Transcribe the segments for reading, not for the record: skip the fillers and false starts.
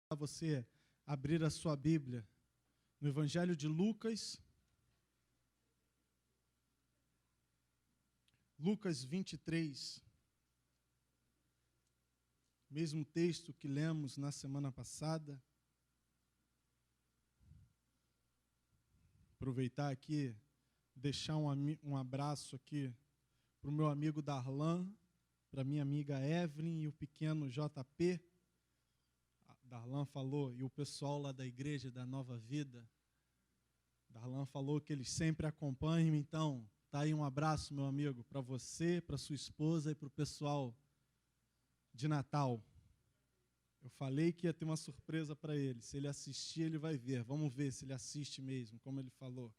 A você abrir a sua Bíblia no Evangelho de Lucas, Lucas 23, mesmo texto que lemos na semana passada. Aproveitar aqui, deixar um abraço aqui para o meu amigo Darlan, para a minha amiga Evelyn e o pequeno JP. Darlan falou, e o pessoal lá da igreja da Nova Vida, Darlan falou que eles sempre acompanham, então tá aí um abraço, meu amigo, para você, para sua esposa e para o pessoal de Natal. Eu falei que ia ter uma surpresa para ele, se ele assistir ele vai ver, vamos ver se ele assiste mesmo, como ele falou.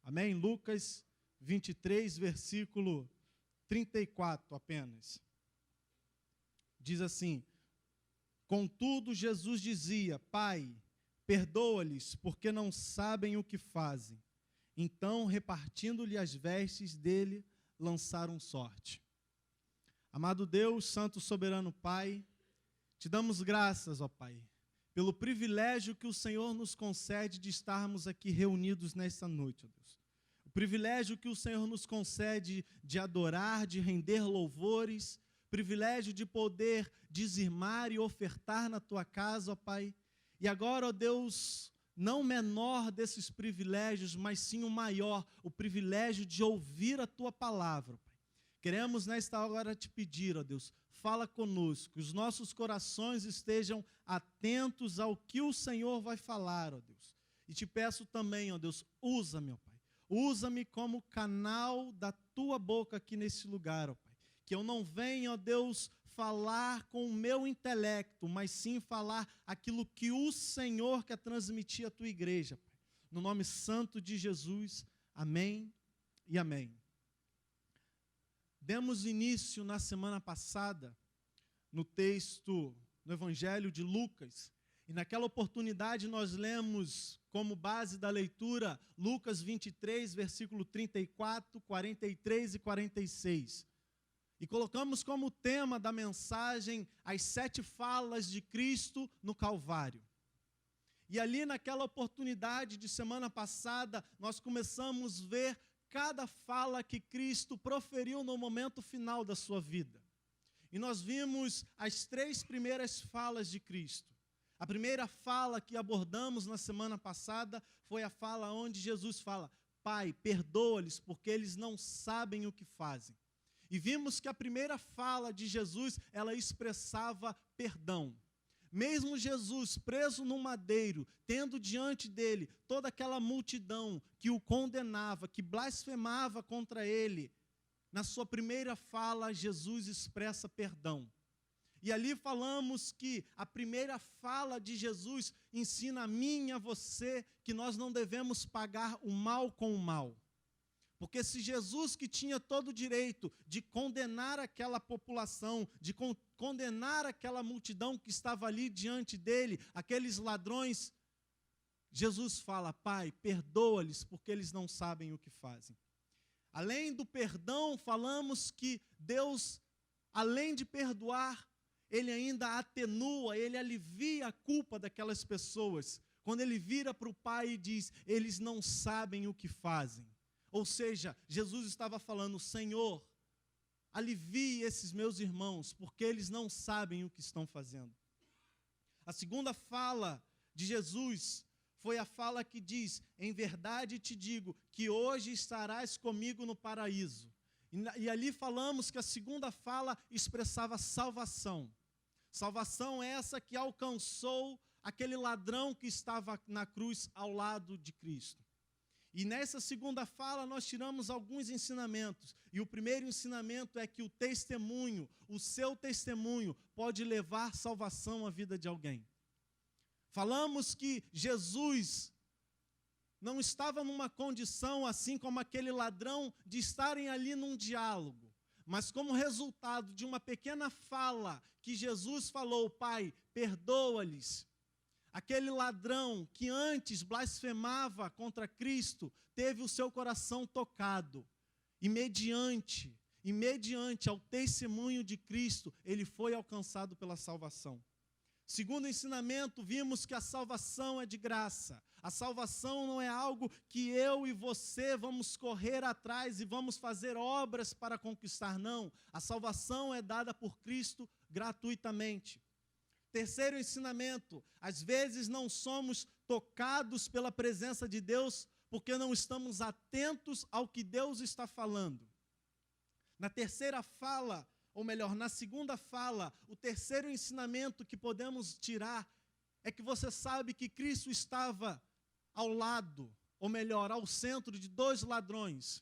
Amém? Lucas 23, versículo 34 apenas. Diz assim: contudo, Jesus dizia: Pai, perdoa-lhes, porque não sabem o que fazem. Então, repartindo-lhe as vestes dele, lançaram sorte. Amado Deus, Santo Soberano Pai, te damos graças, ó Pai, pelo privilégio que o Senhor nos concede de estarmos aqui reunidos nesta noite, ó Deus. O privilégio que o Senhor nos concede de adorar, de render louvores, privilégio de poder dizimar e ofertar na tua casa, ó Pai. E agora, ó Deus, não o menor desses privilégios, mas sim o maior, o privilégio de ouvir a tua palavra, ó Pai. Queremos nesta hora te pedir, ó Deus, fala conosco, que os nossos corações estejam atentos ao que o Senhor vai falar, ó Deus. E te peço também, ó Deus, usa-me, ó Pai. Usa-me como canal da tua boca aqui nesse lugar, ó Pai. Que eu não venha, ó Deus, falar com o meu intelecto, mas sim falar aquilo que o Senhor quer transmitir à tua igreja, Pai. No nome santo de Jesus, amém e amém. Demos início na semana passada, no texto, no Evangelho de Lucas, e naquela oportunidade nós lemos como base da leitura Lucas 23, versículo 34, 43 e 46. E colocamos como tema da mensagem as 7 falas de Cristo no Calvário. E ali naquela oportunidade de semana passada, nós começamos a ver cada fala que Cristo proferiu no momento final da sua vida. E nós vimos as 3 primeiras falas de Cristo. A primeira fala que abordamos na semana passada foi a fala onde Jesus fala: Pai, perdoa-lhes porque eles não sabem o que fazem. E vimos que a primeira fala de Jesus, ela expressava perdão. Mesmo Jesus preso no madeiro, tendo diante dele toda aquela multidão que o condenava, que blasfemava contra ele, na sua primeira fala, Jesus expressa perdão. E ali falamos que a primeira fala de Jesus ensina a mim e a você que nós não devemos pagar o mal com o mal. Porque se Jesus, que tinha todo o direito de condenar aquela população, de condenar aquela multidão que estava ali diante dele, aqueles ladrões, Jesus fala: Pai, perdoa-lhes porque eles não sabem o que fazem. Além do perdão, falamos que Deus, além de perdoar, Ele ainda atenua, Ele alivia a culpa daquelas pessoas. Quando Ele vira para o Pai e diz: eles não sabem o que fazem. Ou seja, Jesus estava falando: Senhor, alivie esses meus irmãos, porque eles não sabem o que estão fazendo. A segunda fala de Jesus foi a fala que diz: em verdade te digo, que hoje estarás comigo no paraíso. E ali falamos que a segunda fala expressava salvação. Salvação essa que alcançou aquele ladrão que estava na cruz ao lado de Cristo. E nessa segunda fala nós tiramos alguns ensinamentos. E o primeiro ensinamento é que o testemunho, o seu testemunho, pode levar salvação à vida de alguém. Falamos que Jesus não estava numa condição assim como aquele ladrão de estarem ali num diálogo. Mas como resultado de uma pequena fala que Jesus falou: Pai, perdoa-lhes. Aquele ladrão que antes blasfemava contra Cristo, teve o seu coração tocado. E mediante ao testemunho de Cristo, ele foi alcançado pela salvação. Segundo ensinamento, vimos que a salvação é de graça. A salvação não é algo que eu e você vamos correr atrás e vamos fazer obras para conquistar, não. A salvação é dada por Cristo gratuitamente. Terceiro ensinamento, às vezes não somos tocados pela presença de Deus porque não estamos atentos ao que Deus está falando. Na terceira fala, ou melhor, na segunda fala, o terceiro ensinamento que podemos tirar é que você sabe que Cristo estava ao lado, ou melhor, ao centro de dois ladrões.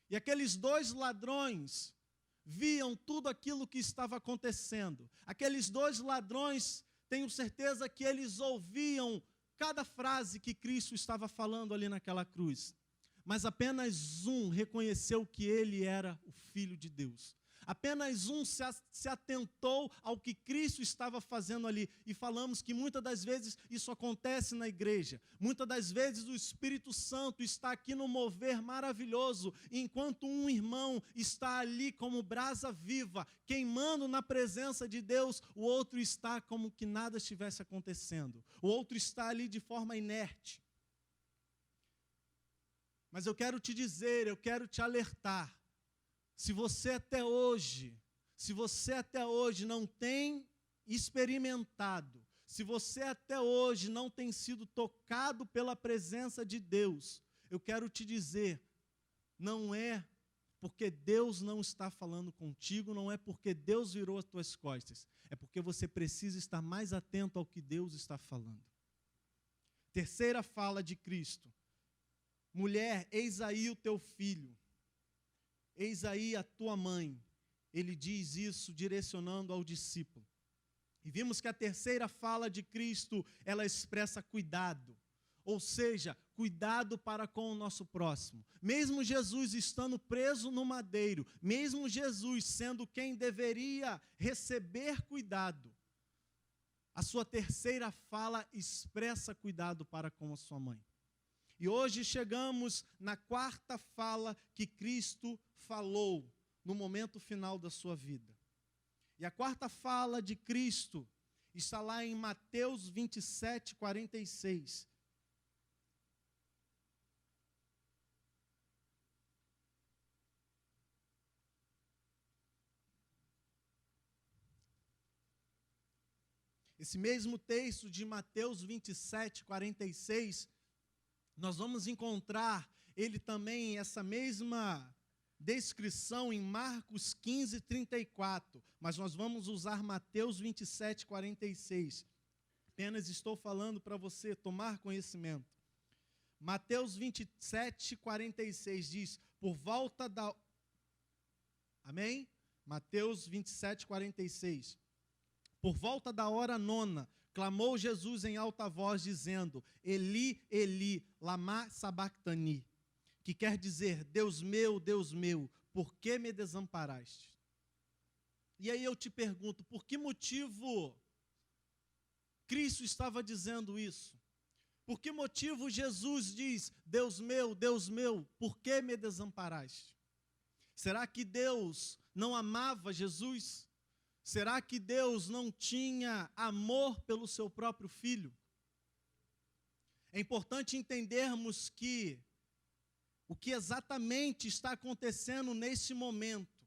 E aqueles dois ladrões viam tudo aquilo que estava acontecendo. Aqueles dois ladrões, tenho certeza que eles ouviam cada frase que Cristo estava falando ali naquela cruz. Mas apenas um reconheceu que ele era o Filho de Deus. Apenas um se atentou ao que Cristo estava fazendo ali. E falamos que muitas das vezes isso acontece na igreja. Muitas das vezes o Espírito Santo está aqui no mover maravilhoso, enquanto um irmão está ali como brasa viva, queimando na presença de Deus, o outro está como que nada estivesse acontecendo. O outro está ali de forma inerte. Mas eu quero te dizer, eu quero te alertar. Se você até hoje não tem experimentado, se você até hoje não tem sido tocado pela presença de Deus, eu quero te dizer, não é porque Deus não está falando contigo, não é porque Deus virou as tuas costas, é porque você precisa estar mais atento ao que Deus está falando. Terceira fala de Cristo. Mulher, eis aí o teu filho. Eis aí a tua mãe. Ele diz isso direcionando ao discípulo. E vimos que a terceira fala de Cristo, ela expressa cuidado. Ou seja, cuidado para com o nosso próximo. Mesmo Jesus estando preso no madeiro, mesmo Jesus sendo quem deveria receber cuidado, a sua terceira fala expressa cuidado para com a sua mãe. E hoje chegamos na quarta fala que Cristo falou no momento final da sua vida. E a quarta fala de Cristo está lá em Mateus 27, 46. Esse mesmo texto de Mateus 27, 46, nós vamos encontrar ele também, essa mesma descrição em Marcos 15, 34, mas nós vamos usar Mateus 27, 46. Apenas estou falando para você tomar conhecimento. Mateus 27, 46 diz, por volta da... Amém? Mateus 27, 46. Por volta da hora nona, clamou Jesus em alta voz, dizendo, Eli, Eli, lama sabachthani, que quer dizer, Deus meu, por que me desamparaste? E aí eu te pergunto, por que motivo Cristo estava dizendo isso? Por que motivo Jesus diz, Deus meu, por que me desamparaste? Será que Deus não amava Jesus? Será que Deus não tinha amor pelo seu próprio filho? É importante entendermos que o que exatamente está acontecendo nesse momento,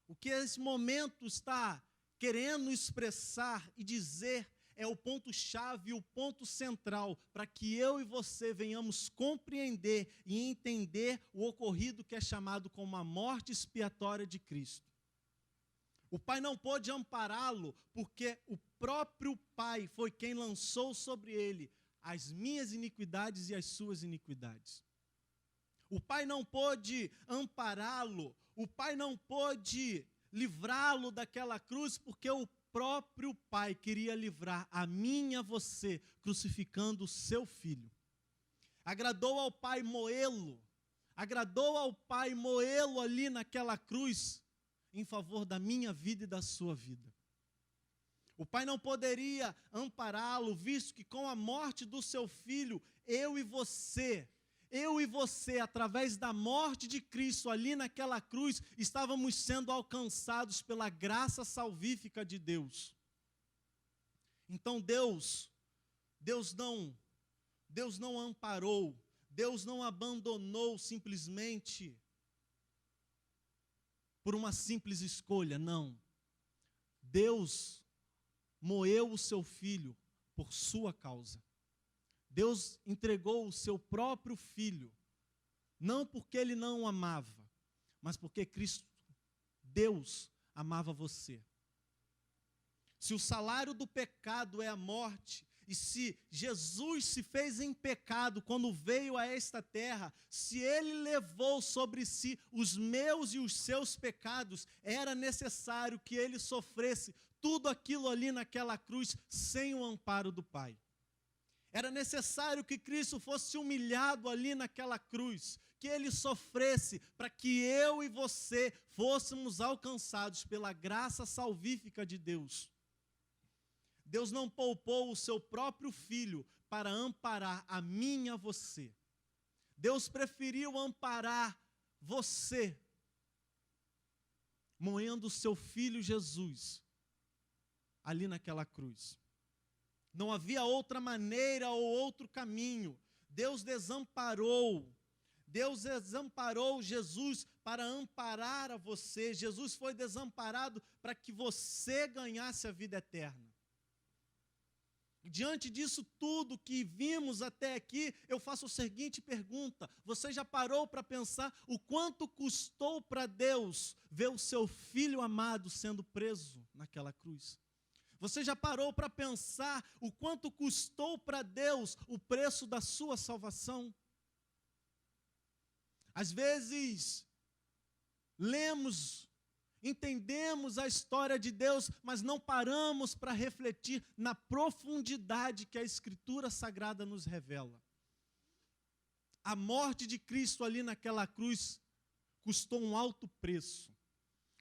o que esse momento está querendo expressar e dizer é o ponto-chave, o ponto central para que eu e você venhamos compreender e entender o ocorrido que é chamado como a morte expiatória de Cristo. O Pai não pôde ampará-lo porque o próprio Pai foi quem lançou sobre ele as minhas iniquidades e as suas iniquidades. O Pai não pôde ampará-lo, o Pai não pôde livrá-lo daquela cruz porque o próprio Pai queria livrar a mim e a você, crucificando o seu filho. Agradou ao Pai moê-lo ali naquela cruz, em favor da minha vida e da sua vida. O Pai não poderia ampará-lo, visto que com a morte do seu filho, eu e você, através da morte de Cristo ali naquela cruz, estávamos sendo alcançados pela graça salvífica de Deus. Então Deus não amparou, Deus não abandonou simplesmente por uma simples escolha, não. Deus moeu o seu filho por sua causa. Deus entregou o seu próprio filho, não porque ele não o amava, mas porque Cristo, Deus, amava você. Se o salário do pecado é a morte, e se Jesus se fez em pecado quando veio a esta terra, se Ele levou sobre si os meus e os seus pecados, era necessário que Ele sofresse tudo aquilo ali naquela cruz sem o amparo do Pai. Era necessário que Cristo fosse humilhado ali naquela cruz, que Ele sofresse para que eu e você fôssemos alcançados pela graça salvífica de Deus. Deus não poupou o seu próprio filho para amparar a mim e a você. Deus preferiu amparar você, moendo o seu filho Jesus, ali naquela cruz. Não havia outra maneira ou outro caminho. Deus desamparou Jesus para amparar a você. Jesus foi desamparado para que você ganhasse a vida eterna. Diante disso tudo que vimos até aqui, eu faço a seguinte pergunta: você já parou para pensar o quanto custou para Deus ver o seu filho amado sendo preso naquela cruz? Você já parou para pensar o quanto custou para Deus o preço da sua salvação? Às vezes, entendemos a história de Deus, mas não paramos para refletir na profundidade que a Escritura Sagrada nos revela. A morte de Cristo ali naquela cruz custou um alto preço.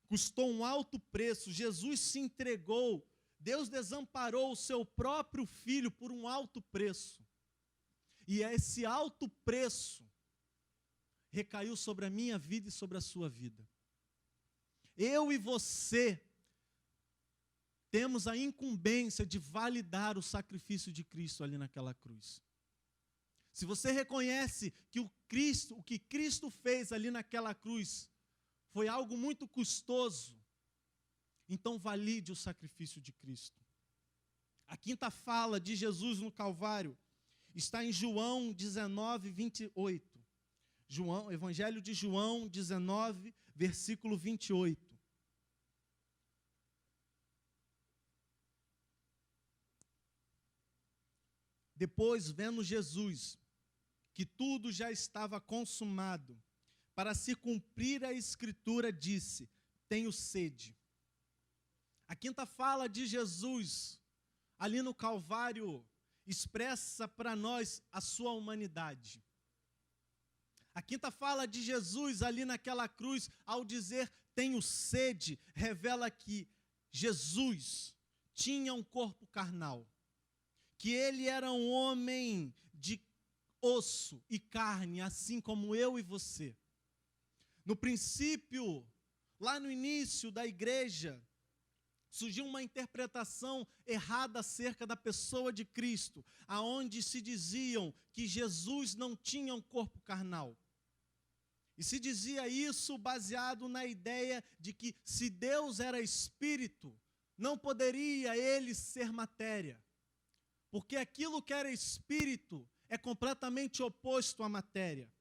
Custou um alto preço. Jesus se entregou. Deus desamparou o seu próprio filho por um alto preço. E esse alto preço recaiu sobre a minha vida e sobre a sua vida. Eu e você temos a incumbência de validar o sacrifício de Cristo ali naquela cruz. Se você reconhece que o que Cristo fez ali naquela cruz foi algo muito custoso, então valide o sacrifício de Cristo. A quinta fala de Jesus no Calvário está em João 19, 28. Evangelho de João 19, versículo 28. Depois, vendo Jesus, que tudo já estava consumado, para se cumprir a Escritura, disse: tenho sede. A quinta fala de Jesus, ali no Calvário, expressa para nós a sua humanidade. A quinta fala de Jesus, ali naquela cruz, ao dizer tenho sede, revela que Jesus tinha um corpo carnal, que ele era um homem de osso e carne, assim como eu e você. No princípio, lá no início da igreja, surgiu uma interpretação errada acerca da pessoa de Cristo, aonde se diziam que Jesus não tinha um corpo carnal. E se dizia isso baseado na ideia de que se Deus era espírito, não poderia ele ser matéria. Porque aquilo que era espírito é completamente oposto à matéria.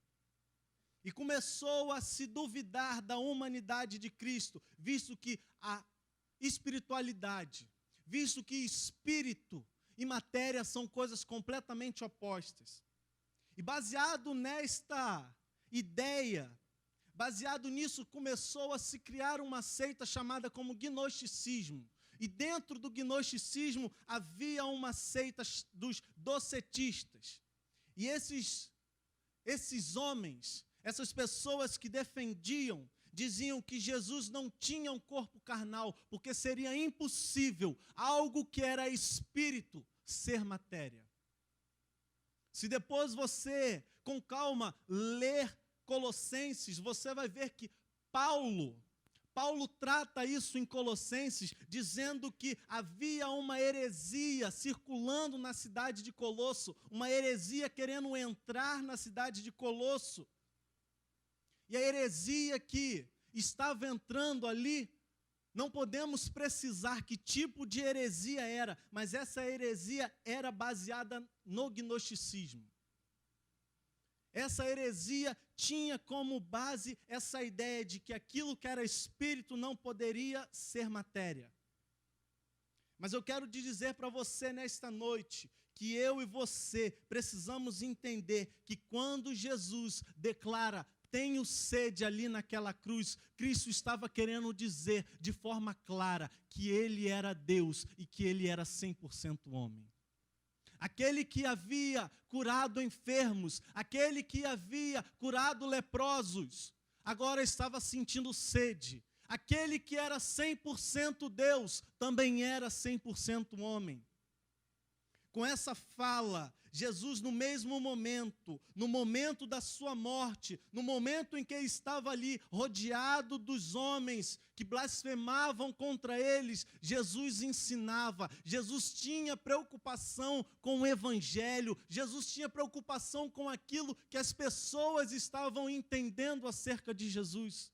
E começou a se duvidar da humanidade de Cristo, visto que a espiritualidade, visto que espírito e matéria são coisas completamente opostas. E baseado nesta ideia, baseado nisso, começou a se criar uma seita chamada como gnosticismo. E dentro do gnosticismo havia uma seita dos docetistas. E esses homens, essas pessoas que defendiam, diziam que Jesus não tinha um corpo carnal, porque seria impossível algo que era espírito ser matéria. Se depois você, com calma, ler Colossenses, você vai ver que Paulo Paulo trata isso em Colossenses, dizendo que havia uma heresia circulando na cidade de Colosso, uma heresia querendo entrar na cidade de Colosso. E a heresia que estava entrando ali, não podemos precisar que tipo de heresia era, mas essa heresia era baseada no gnosticismo. Essa heresia tinha como base essa ideia de que aquilo que era espírito não poderia ser matéria. Mas eu quero te dizer para você nesta noite, que eu e você precisamos entender que quando Jesus declara, tenho sede ali naquela cruz, Cristo estava querendo dizer de forma clara que Ele era Deus e que Ele era 100% homem. Aquele que havia curado enfermos, aquele que havia curado leprosos, agora estava sentindo sede. Aquele que era 100% Deus, também era 100% homem. Com essa fala, Jesus no mesmo momento, no momento da sua morte, no momento em que estava ali rodeado dos homens que blasfemavam contra eles, Jesus ensinava, Jesus tinha preocupação com o evangelho, Jesus tinha preocupação com aquilo que as pessoas estavam entendendo acerca de Jesus.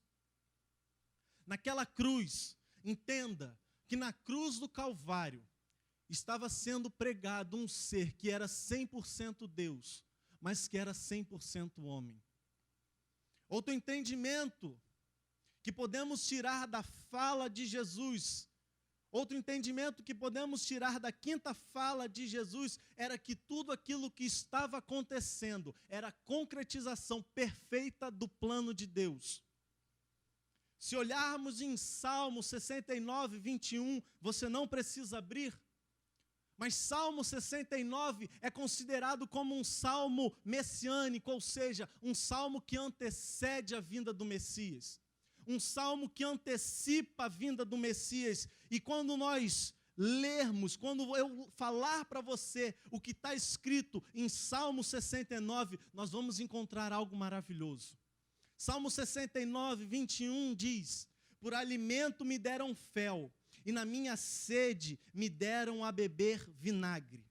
Naquela cruz, entenda que na cruz do Calvário, estava sendo pregado um ser que era 100% Deus, mas que era 100% homem. Outro entendimento que podemos tirar da fala de Jesus, outro entendimento que podemos tirar da quinta fala de Jesus, era que tudo aquilo que estava acontecendo era a concretização perfeita do plano de Deus. Se olharmos em Salmo 69, 21, você não precisa abrir, mas Salmo 69 é considerado como um salmo messiânico, ou seja, um salmo que antecede a vinda do Messias. Um salmo que antecipa a vinda do Messias. E quando nós lermos, quando eu falar para você o que está escrito em Salmo 69, nós vamos encontrar algo maravilhoso. Salmo 69, 21 diz, por alimento me deram fel, e na minha sede me deram a beber vinagre.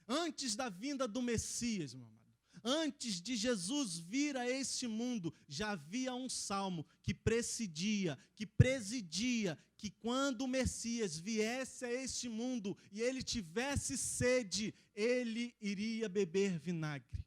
Antes da vinda do Messias, meu amado, antes de Jesus vir a este mundo, já havia um salmo que presidia, que quando o Messias viesse a este mundo e ele tivesse sede, ele iria beber vinagre.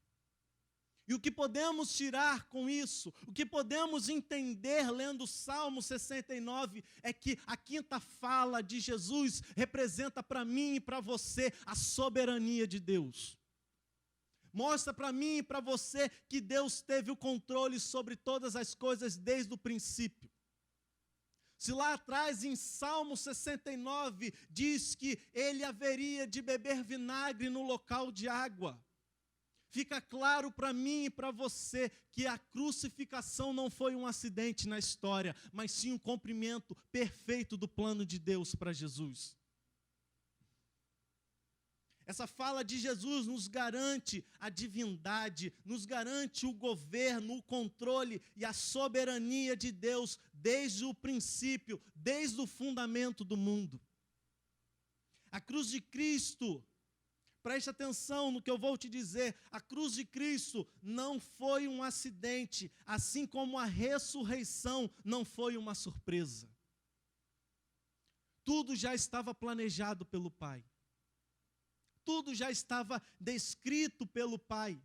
E o que podemos tirar com isso, o que podemos entender lendo o Salmo 69, é que a quinta fala de Jesus representa para mim e para você a soberania de Deus. Mostra para mim e para você que Deus teve o controle sobre todas as coisas desde o princípio. Se lá atrás em Salmo 69 diz que ele haveria de beber vinagre no local de água, fica claro para mim e para você que a crucificação não foi um acidente na história, mas sim um cumprimento perfeito do plano de Deus para Jesus. Essa fala de Jesus nos garante a divindade, nos garante o governo, o controle e a soberania de Deus desde o princípio, desde o fundamento do mundo. A cruz de Cristo, preste atenção no que eu vou te dizer, a cruz de Cristo não foi um acidente, assim como a ressurreição não foi uma surpresa. Tudo já estava planejado pelo Pai. Tudo já estava descrito pelo Pai.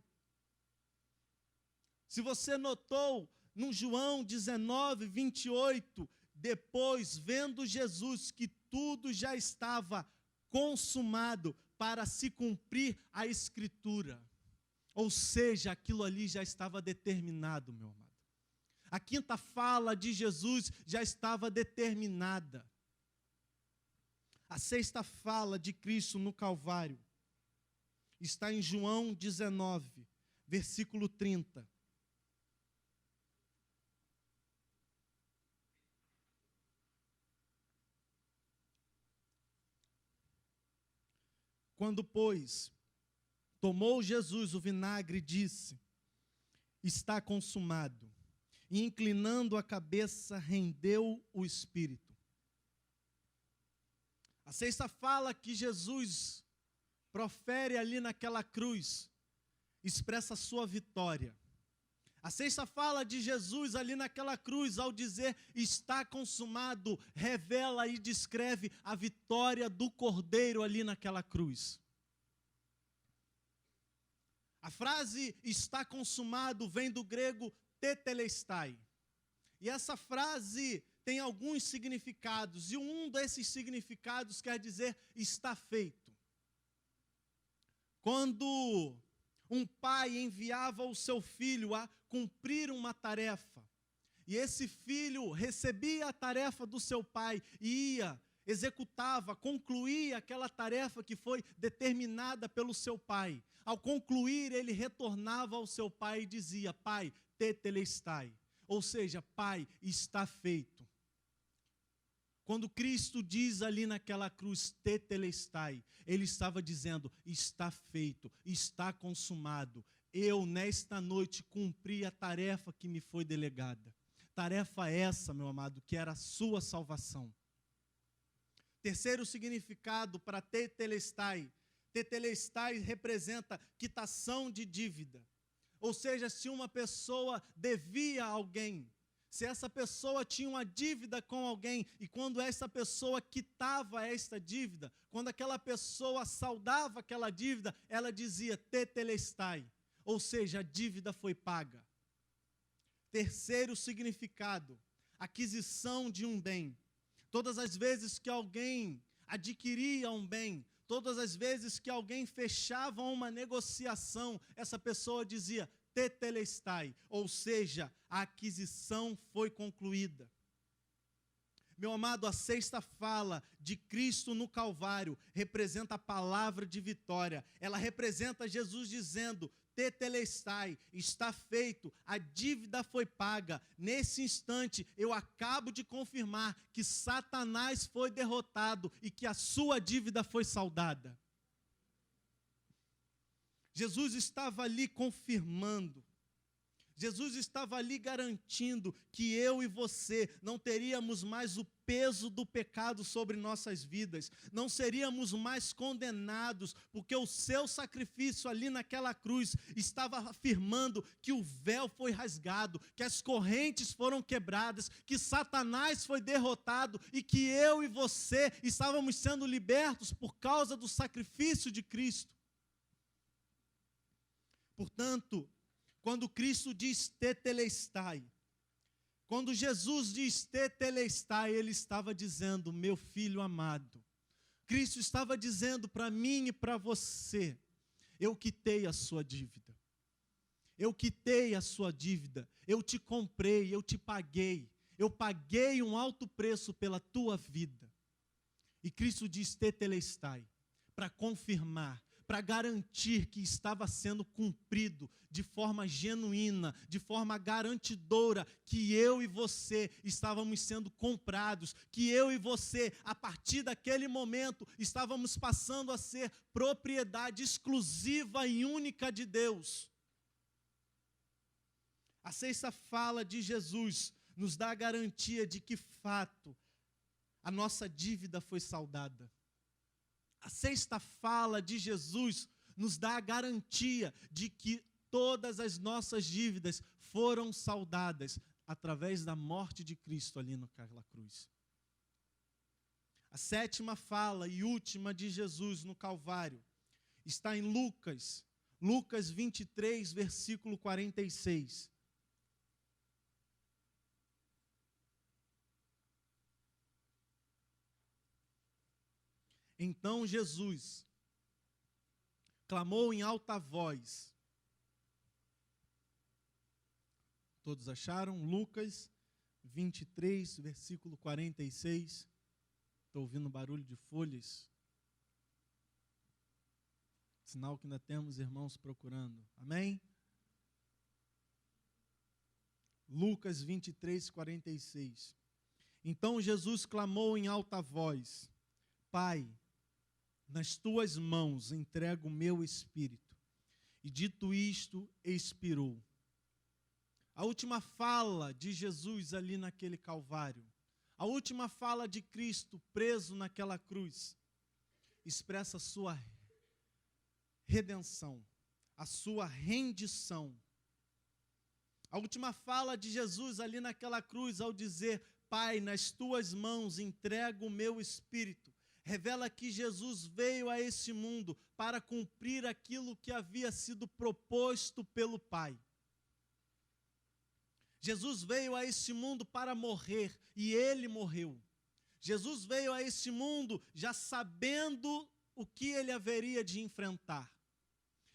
Se você notou, no João 19, 28, depois, vendo Jesus que tudo já estava consumado para se cumprir a Escritura. Ou seja, aquilo ali já estava determinado, meu amado. A quinta fala de Jesus já estava determinada. A sexta fala de Cristo no Calvário está em João 19, versículo 30. Quando, pois, tomou Jesus o vinagre, disse, está consumado. e, inclinando a cabeça, rendeu o espírito. A sexta fala que Jesus profere ali naquela cruz expressa a sua vitória. A sexta fala de Jesus ali naquela cruz, ao dizer está consumado, revela e descreve a vitória do Cordeiro ali naquela cruz. A frase está consumado vem do grego tetelestai. E essa frase tem alguns significados, e um desses significados quer dizer está feito. Quando um pai enviava o seu filho a cumprir uma tarefa, e esse filho recebia a tarefa do seu pai e ia, executava, concluía aquela tarefa que foi determinada pelo seu pai. Ao concluir, ele retornava ao seu pai e dizia, pai, tetelestai, ou seja, pai, está feito. Quando Cristo diz ali naquela cruz, tetelestai, ele estava dizendo, está feito, está consumado. Eu, nesta noite, cumpri a tarefa que me foi delegada. Tarefa essa, meu amado, que era a sua salvação. Terceiro significado para tetelestai. Tetelestai representa quitação de dívida. Ou seja, se uma pessoa devia a alguém, se essa pessoa tinha uma dívida com alguém, e quando essa pessoa quitava esta dívida, quando aquela pessoa saldava aquela dívida, ela dizia tetelestai, ou seja, a dívida foi paga. Terceiro significado, aquisição de um bem. Todas as vezes que alguém adquiria um bem, todas as vezes que alguém fechava uma negociação, essa pessoa dizia tetelestai, ou seja, a aquisição foi concluída. Meu amado, a sexta fala de Cristo no Calvário representa a palavra de vitória. Ela representa Jesus dizendo, tetelestai, está feito, a dívida foi paga. Nesse instante, eu acabo de confirmar que Satanás foi derrotado e que a sua dívida foi saldada. Jesus estava ali confirmando, Jesus estava ali garantindo que eu e você não teríamos mais o peso do pecado sobre nossas vidas, não seríamos mais condenados, porque o seu sacrifício ali naquela cruz estava afirmando que o véu foi rasgado, que as correntes foram quebradas, que Satanás foi derrotado e que eu e você estávamos sendo libertos por causa do sacrifício de Cristo. Portanto, quando Cristo diz tetelestai, quando Jesus diz tetelestai, ele estava dizendo, meu filho amado, Cristo estava dizendo para mim e para você, eu quitei a sua dívida, eu quitei a sua dívida, eu te comprei, eu te paguei, eu paguei um alto preço pela tua vida. E Cristo diz tetelestai, para confirmar, para garantir que estava sendo cumprido de forma genuína, de forma garantidora, que eu e você estávamos sendo comprados, que eu e você, a partir daquele momento, estávamos passando a ser propriedade exclusiva e única de Deus. A sexta fala de Jesus nos dá a garantia de que, fato, a nossa dívida foi saldada. A sexta fala de Jesus nos dá a garantia de que todas as nossas dívidas foram saldadas através da morte de Cristo ali naquela cruz. A sétima fala e última de Jesus no Calvário está em Lucas 23, versículo 46. Então Jesus clamou em alta voz. Todos acharam? Lucas 23, versículo 46. Estou ouvindo barulho de folhas. Sinal que ainda temos irmãos procurando. Amém? Lucas 23, 46. Então Jesus clamou em alta voz: Pai, nas tuas mãos entrego o meu espírito. E dito isto, expirou. A última fala de Jesus ali naquele Calvário, a última fala de Cristo preso naquela cruz, expressa a sua redenção, a sua rendição. A última fala de Jesus ali naquela cruz, ao dizer: Pai, nas tuas mãos entrego o meu espírito, revela que Jesus veio a esse mundo para cumprir aquilo que havia sido proposto pelo Pai. Jesus veio a esse mundo para morrer, e Ele morreu. Jesus veio a esse mundo já sabendo o que Ele haveria de enfrentar.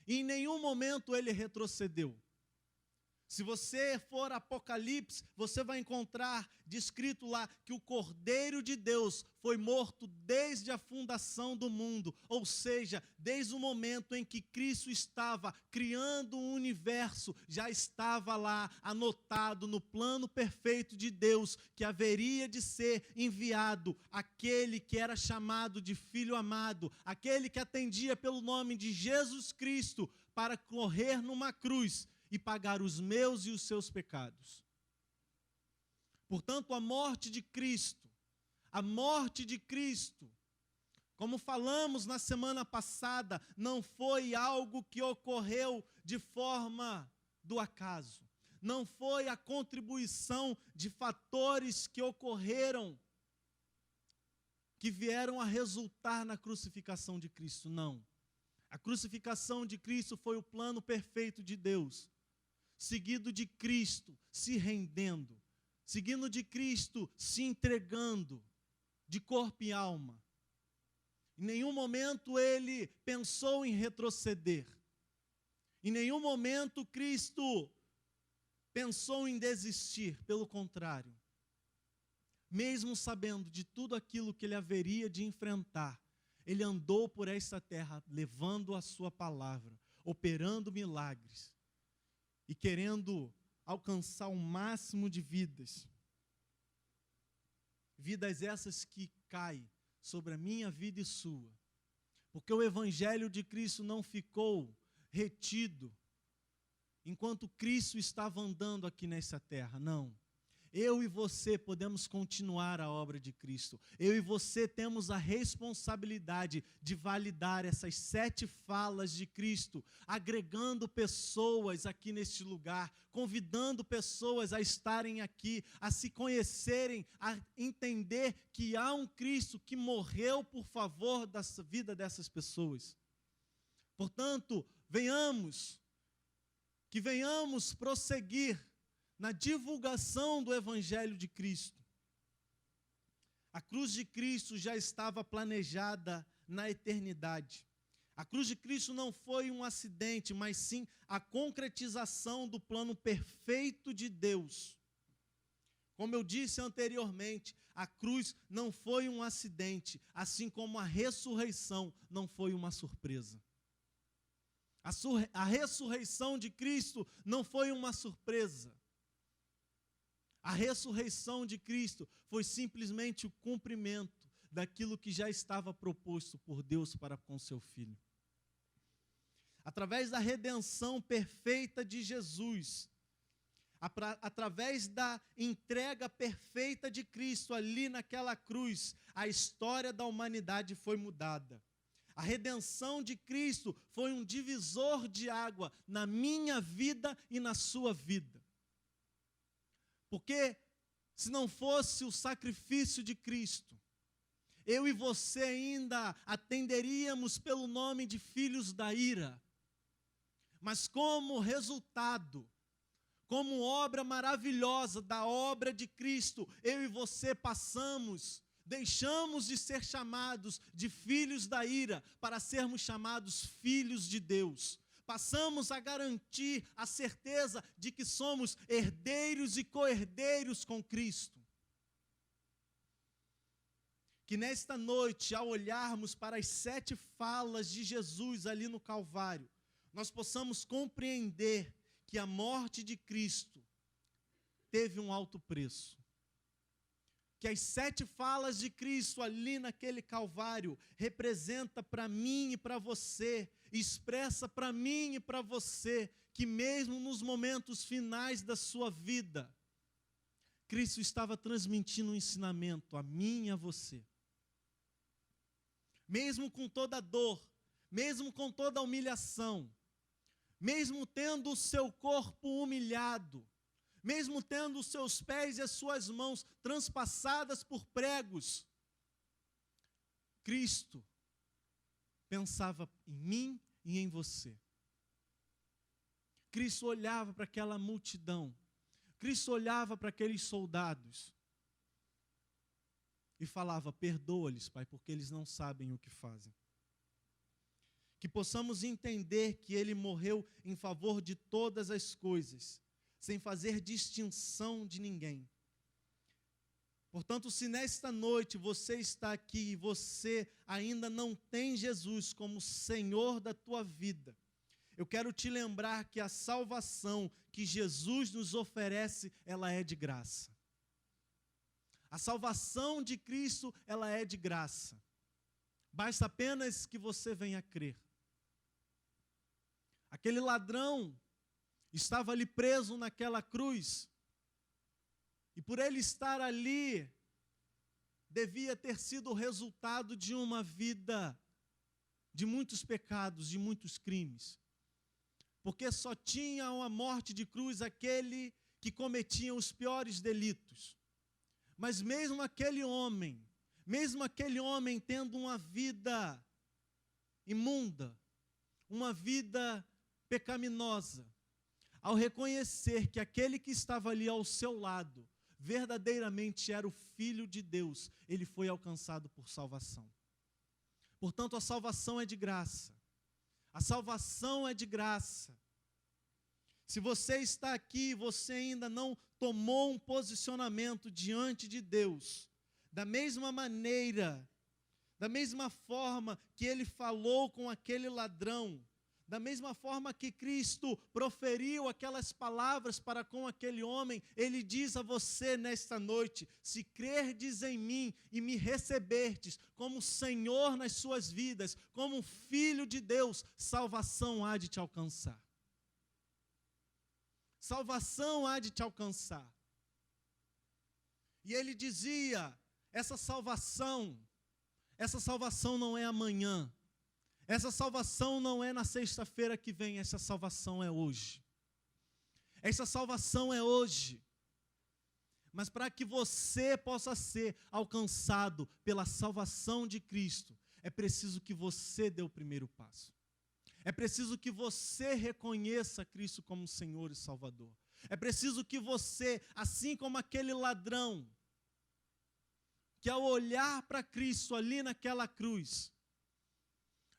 E em nenhum momento Ele retrocedeu. Se você for a Apocalipse, você vai encontrar descrito lá que o Cordeiro de Deus foi morto desde a fundação do mundo, ou seja, desde o momento em que Cristo estava criando o universo, já estava lá anotado no plano perfeito de Deus que haveria de ser enviado aquele que era chamado de Filho amado, aquele que atendia pelo nome de Jesus Cristo para correr numa cruz e pagar os meus e os seus pecados. Portanto, a morte de Cristo, como falamos na semana passada, não foi algo que ocorreu de forma do acaso. Não foi a contribuição de fatores que ocorreram, que vieram a resultar na crucificação de Cristo, não. A crucificação de Cristo foi o plano perfeito de Deus, seguido de Cristo se rendendo, seguindo de Cristo se entregando de corpo e alma. Em nenhum momento ele pensou em retroceder. Em nenhum momento Cristo pensou em desistir, pelo contrário. Mesmo sabendo de tudo aquilo que ele haveria de enfrentar, ele andou por esta terra levando a sua palavra, operando milagres e querendo alcançar o máximo de vidas. Vidas essas que caem sobre a minha vida e sua. Porque o Evangelho de Cristo não ficou retido enquanto Cristo estava andando aqui nessa terra, não. Eu e você podemos continuar a obra de Cristo. Eu e você temos a responsabilidade de validar essas 7 falas de Cristo, agregando pessoas aqui neste lugar, convidando pessoas a estarem aqui, a se conhecerem, a entender que há um Cristo que morreu por favor da vida dessas pessoas. Portanto, venhamos prosseguir na divulgação do Evangelho de Cristo. A cruz de Cristo já estava planejada na eternidade. A cruz de Cristo não foi um acidente, mas sim a concretização do plano perfeito de Deus. Como eu disse anteriormente, a cruz não foi um acidente, assim como a ressurreição não foi uma surpresa. A ressurreição de Cristo não foi uma surpresa. A ressurreição de Cristo foi simplesmente o cumprimento daquilo que já estava proposto por Deus para com seu Filho. Através da redenção perfeita de Jesus, através da entrega perfeita de Cristo ali naquela cruz, a história da humanidade foi mudada. A redenção de Cristo foi um divisor de água na minha vida e na sua vida. Porque se não fosse o sacrifício de Cristo, eu e você ainda atenderíamos pelo nome de filhos da ira. Mas como resultado, como obra maravilhosa da obra de Cristo, eu e você deixamos de ser chamados de filhos da ira para sermos chamados filhos de Deus. Passamos a garantir a certeza de que somos herdeiros e co-herdeiros com Cristo. Que nesta noite, ao olharmos para as 7 falas de Jesus ali no Calvário, nós possamos compreender que a morte de Cristo teve um alto preço. que as 7 falas de Cristo ali naquele Calvário representa para mim e para você, expressa para mim e para você, que mesmo nos momentos finais da sua vida, Cristo estava transmitindo um ensinamento a mim e a você. Mesmo com toda a dor, mesmo com toda a humilhação, mesmo tendo o seu corpo humilhado, mesmo tendo os seus pés e as suas mãos transpassadas por pregos, Cristo pensava em mim e em você. Cristo olhava para aquela multidão, Cristo olhava para aqueles soldados e falava: perdoa-lhes, Pai, porque eles não sabem o que fazem. Que possamos entender que Ele morreu em favor de todas as coisas, sem fazer distinção de ninguém. Portanto, se nesta noite você está aqui e você ainda não tem Jesus como Senhor da tua vida, eu quero te lembrar que a salvação que Jesus nos oferece, ela é de graça. A salvação de Cristo, ela é de graça. Basta apenas que você venha crer. Aquele ladrão estava ali preso naquela cruz, e por ele estar ali, devia ter sido o resultado de uma vida de muitos pecados, de muitos crimes. Porque só tinha uma morte de cruz aquele que cometia os piores delitos. Mas mesmo aquele homem tendo uma vida imunda, uma vida pecaminosa, ao reconhecer que aquele que estava ali ao seu lado, verdadeiramente era o Filho de Deus, ele foi alcançado por salvação. Portanto, a salvação é de graça. A salvação é de graça. Se você está aqui e você ainda não tomou um posicionamento diante de Deus, da mesma maneira, da mesma forma que ele falou com aquele ladrão, da mesma forma que Cristo proferiu aquelas palavras para com aquele homem, ele diz a você nesta noite: se crerdes em mim e me receberdes como Senhor nas suas vidas, como Filho de Deus, salvação há de te alcançar. Salvação há de te alcançar. E ele dizia: essa salvação não é amanhã. Essa salvação não é na sexta-feira que vem, essa salvação é hoje. Essa salvação é hoje. Mas para que você possa ser alcançado pela salvação de Cristo, é preciso que você dê o primeiro passo. É preciso que você reconheça Cristo como Senhor e Salvador. É preciso que você, assim como aquele ladrão, que ao olhar para Cristo ali naquela cruz,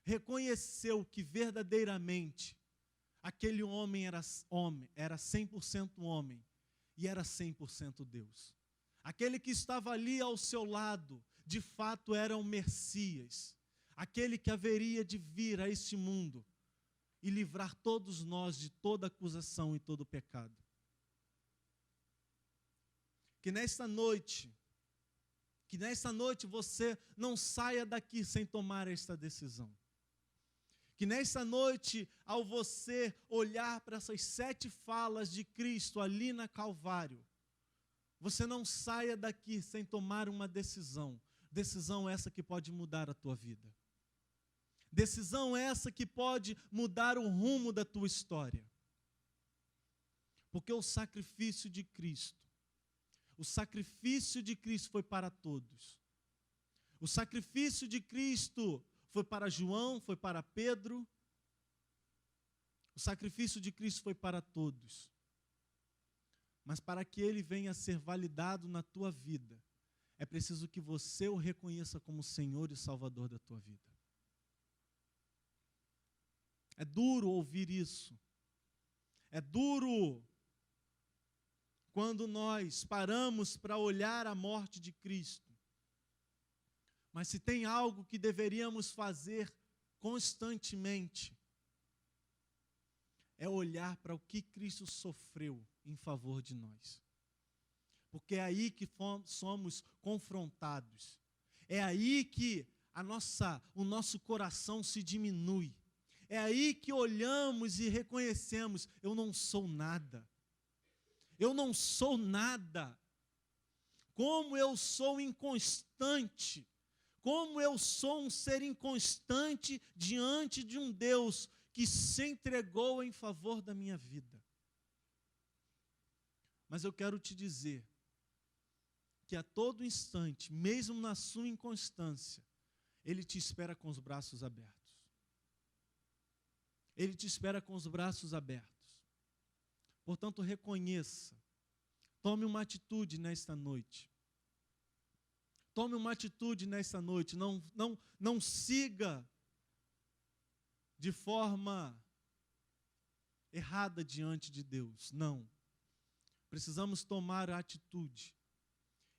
reconheceu que verdadeiramente aquele homem era 100% homem e era 100% Deus. Aquele que estava ali ao seu lado, de fato era o Messias, aquele que haveria de vir a este mundo e livrar todos nós de toda acusação e todo pecado. Que nesta noite você não saia daqui sem tomar esta decisão. Que nesta noite, ao você olhar para essas 7 falas de Cristo ali na Calvário, você não saia daqui sem tomar uma decisão. Decisão essa que pode mudar a tua vida. Decisão essa que pode mudar o rumo da tua história. Porque o sacrifício de Cristo foi para todos. O sacrifício de Cristo foi para João, foi para Pedro. O sacrifício de Cristo foi para todos. Mas para que ele venha a ser validado na tua vida, é preciso que você o reconheça como Senhor e Salvador da tua vida. É duro ouvir isso. É duro quando nós paramos para olhar a morte de Cristo. Mas se tem algo que deveríamos fazer constantemente, é olhar para o que Cristo sofreu em favor de nós. porque é aí que somos confrontados. É aí que o nosso coração se diminui. É aí que olhamos e reconhecemos: eu não sou nada. Eu não sou nada. Como eu sou inconstante. Como eu sou um ser inconstante diante de um Deus que se entregou em favor da minha vida. Mas eu quero te dizer que a todo instante, mesmo na sua inconstância, Ele te espera com os braços abertos. Ele te espera com os braços abertos. Portanto, reconheça. Tome uma atitude nesta noite. Tome uma atitude nesta noite. Não siga de forma errada diante de Deus. Não. Precisamos tomar a atitude.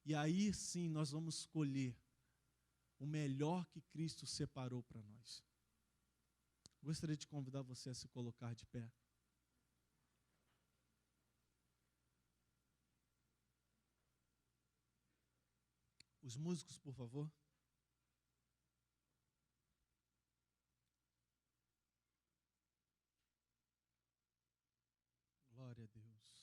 E aí sim nós vamos escolher o melhor que Cristo separou para nós. Gostaria de convidar você a se colocar de pé. Os músicos, por favor. Glória a Deus.